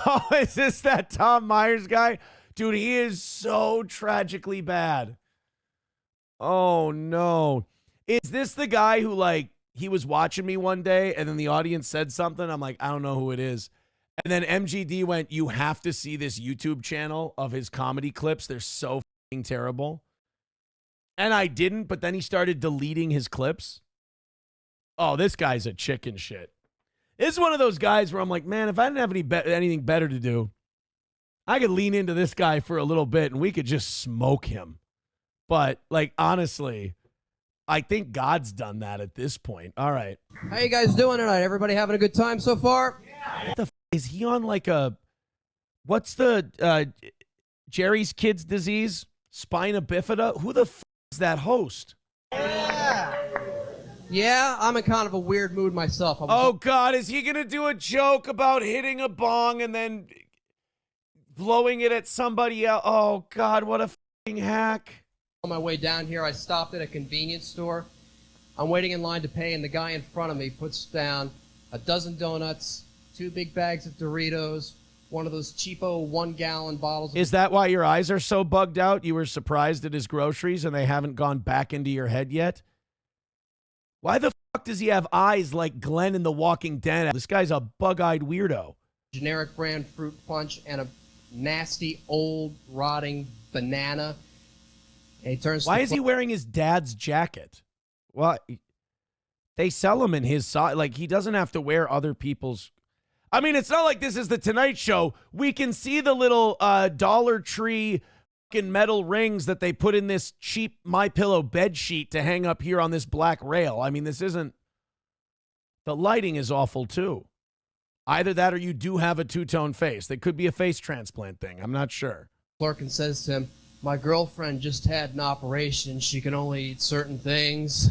Oh, is this that Tom Myers guy? Dude, he is so tragically bad. Oh, no. Is this the guy who, like, he was watching me one day and then the audience said something? I'm like, I don't know who it is. And then MGD went, you have to see this YouTube channel of his comedy clips. They're so fucking terrible. And I didn't, but then he started deleting his clips. Oh, this guy's a chicken shit. This is one of those guys where I'm like, man, if I didn't have anything better to do, I could lean into this guy for a little bit and we could just smoke him. But, like, honestly, I think God's done that at this point. All right. How you guys doing tonight? Everybody having a good time so far? Yeah. What the is he on, like, what's the Jerry's kid's disease? Spina bifida? Who the is that host? Yeah, I'm in kind of a weird mood myself. Oh, God, is he going to do a joke about hitting a bong and then blowing it at somebody else? Oh, God, what a fucking hack. On my way down here, I stopped at a convenience store. I'm waiting in line to pay, and the guy in front of me puts down a dozen donuts, 2 big bags of Doritos, one of those cheapo 1-gallon bottles. Is that why your eyes are so bugged out? You were surprised at his groceries and they haven't gone back into your head yet? Why the fuck does he have eyes like Glenn in The Walking Dead? This guy's a bug-eyed weirdo. Generic brand fruit punch and a nasty, old, rotting banana. And he turns. Why is he wearing his dad's jacket? Well, they sell him in his size. Like, he doesn't have to wear other people's. I mean, it's not like this is the Tonight Show. We can see the little Dollar Tree fucking metal rings that they put in this cheap MyPillow bed sheet to hang up here on this black rail. I mean, this isn't. The lighting is awful too. Either that or you do have a two-tone face. That could be a face transplant thing. I'm not sure. Clerk and says to him, "My girlfriend just had an operation. She can only eat certain things."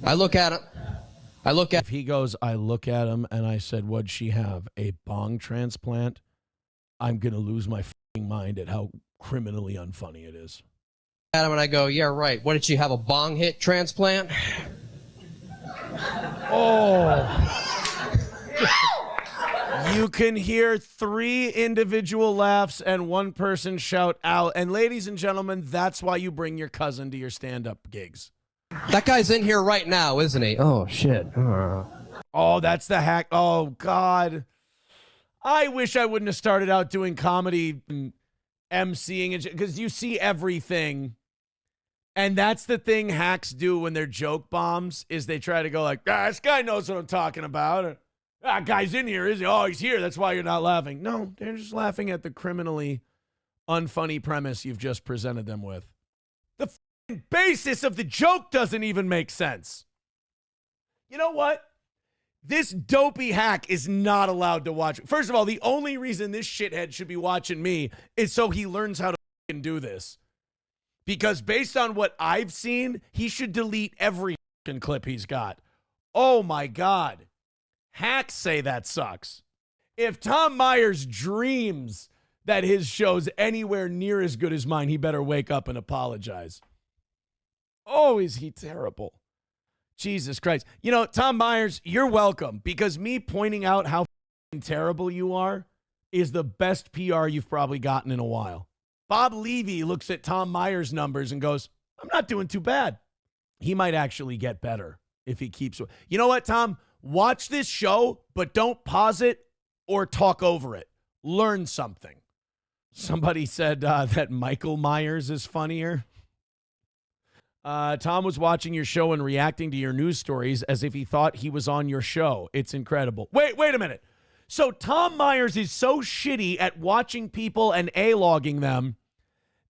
I look at him. If he goes, I look at him and I said, what'd she have? A bong transplant? I'm going to lose my fucking mind at how criminally unfunny it is. At him and I go, yeah, right. What did she have, a bong hit transplant? Oh. You can hear 3 individual laughs and 1 person shout out. And ladies and gentlemen, that's why you bring your cousin to your stand-up gigs. That guy's in here right now, isn't he? Oh, shit. Oh, that's the hack. Oh, God. I wish I wouldn't have started out doing comedy and emceeing, because you see everything. And that's the thing hacks do when they're joke bombs, is they try to go like, this guy knows what I'm talking about. That guy's in here, is he? Oh, he's here. That's why you're not laughing. No, they're just laughing at the criminally unfunny premise you've just presented them with. The basis of the joke doesn't even make sense. You know what? This dopey hack is not allowed to watch. First of all, the only reason this shithead should be watching me is so he learns how to fucking do this. Because based on what I've seen, he should delete every fucking clip he's got. Oh my God. Hacks say that sucks. If Tom Myers dreams that his show's anywhere near as good as mine, he better wake up and apologize. Oh, is he terrible? Jesus Christ. You know, Tom Myers, you're welcome, because me pointing out how terrible you are is the best PR you've probably gotten in a while. Bob Levy looks at Tom Myers' numbers and goes, I'm not doing too bad. He might actually get better if he keeps. You know what, Tom? Watch this show, but don't pause it or talk over it. Learn something. Somebody said that Michael Myers is funnier. Tom was watching your show and reacting to your news stories as if he thought he was on your show. It's incredible. Wait a minute. So Tom Myers is so shitty at watching people and A-logging them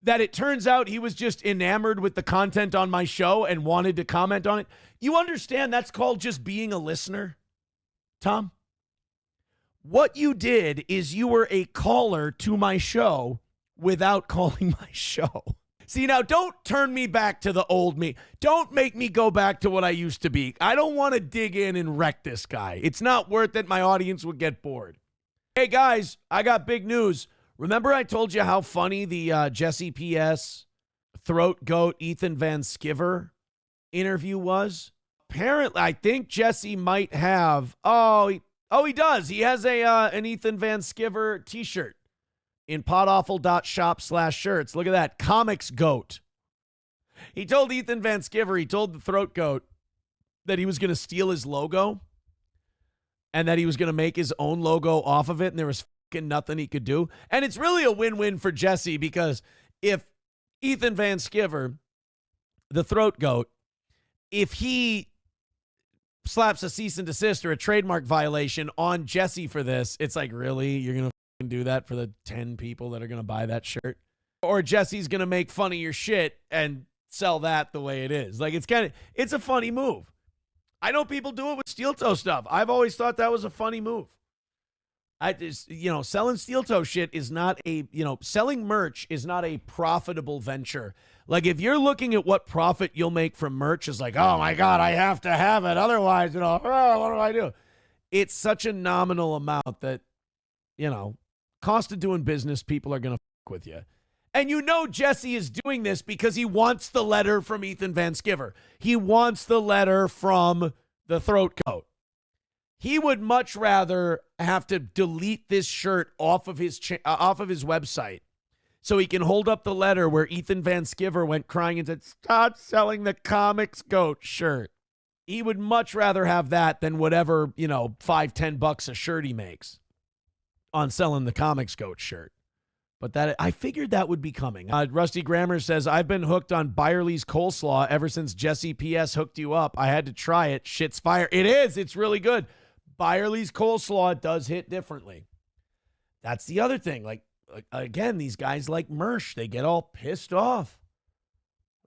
that it turns out he was just enamored with the content on my show and wanted to comment on it. You understand that's called just being a listener, Tom? What you did is you were a caller to my show without calling my show. See, now don't turn me back to the old me. Don't make me go back to what I used to be. I don't want to dig in and wreck this guy. It's not worth it. My audience would get bored. Hey, guys, I got big news. Remember I told you how funny the Jesse P.S. throat goat Ethan Van Sciver interview was? Apparently, I think Jesse might have, Oh, he does. He has an Ethan Van Sciver t-shirt in podawful.shop/shirts. Look at that. Comics Goat. He told Ethan Van Sciver, he told the Throat Goat that he was going to steal his logo and that he was going to make his own logo off of it, and there was fucking nothing he could do. And it's really a win-win for Jesse, because if Ethan Van Sciver, the Throat Goat, if he slaps a cease and desist or a trademark violation on Jesse for this, it's like, really? You're going to do that for the 10 people that are going to buy that shirt? Or Jesse's going to make fun of your shit and sell that the way it is. Like, it's a funny move. I know people do it with steel toe stuff. I've always thought that was a funny move. I just, selling steel toe shit is not selling merch is not a profitable venture. Like, if you're looking at what profit you'll make from merch is like, oh my God, I have to have it. Otherwise, what do I do? It's such a nominal amount that, cost of doing business, people are going to fuck with you. And Jesse is doing this because he wants the letter from Ethan Van Sciver. He wants the letter from the Throat Goat. He would much rather have to delete this shirt off of his website so he can hold up the letter where Ethan Van Sciver went crying and said, "Stop selling the Comics Goat shirt." He would much rather have that than whatever, $5-10 a shirt he makes on selling the Comics Goat shirt. But that, I figured that would be coming. Rusty Grammar says, I've been hooked on Byerly's coleslaw ever since Jesse P.S. hooked you up. I had to try it. Shit's fire. It is. It's really good. Byerly's coleslaw does hit differently. That's the other thing. Like, again, these guys like Mersh. They get all pissed off.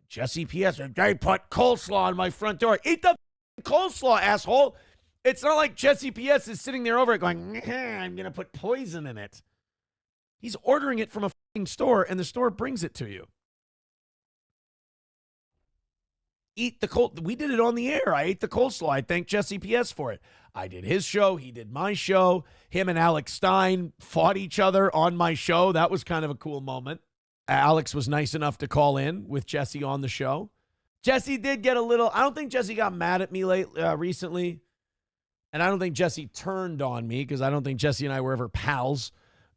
Jesse P.S., they put coleslaw on my front door. Eat the coleslaw, asshole. It's not like Jesse P.S. is sitting there over it going, I'm going to put poison in it. He's ordering it from a fucking store, and the store brings it to you. Eat the cold. We did it on the air. I ate the coleslaw. I thank Jesse P.S. for it. I did his show. He did my show. Him and Alex Stein fought each other on my show. That was kind of a cool moment. Alex was nice enough to call in with Jesse on the show. Jesse did get a little, I don't think Jesse got mad at me recently. And I don't think Jesse turned on me because I don't think Jesse and I were ever pals.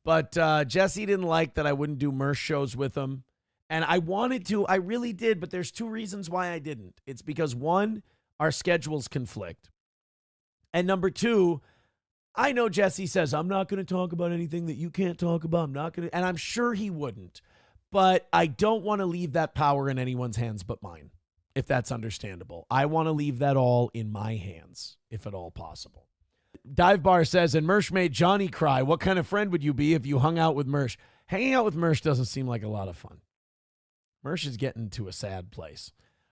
But Jesse didn't like that I wouldn't do Mersh shows with him. And I wanted to. I really did. But there's two reasons why I didn't. It's because, one, our schedules conflict. And number two, I know Jesse says, I'm not going to talk about anything that you can't talk about. I'm not going to. And I'm sure he wouldn't. But I don't want to leave that power in anyone's hands but mine, if that's understandable. I want to leave that all in my hands, if at all possible. Dive Bar says, and Mersh made Johnny cry. What kind of friend would you be if you hung out with Mersh? Hanging out with Mersh doesn't seem like a lot of fun. Mersh is getting to a sad place.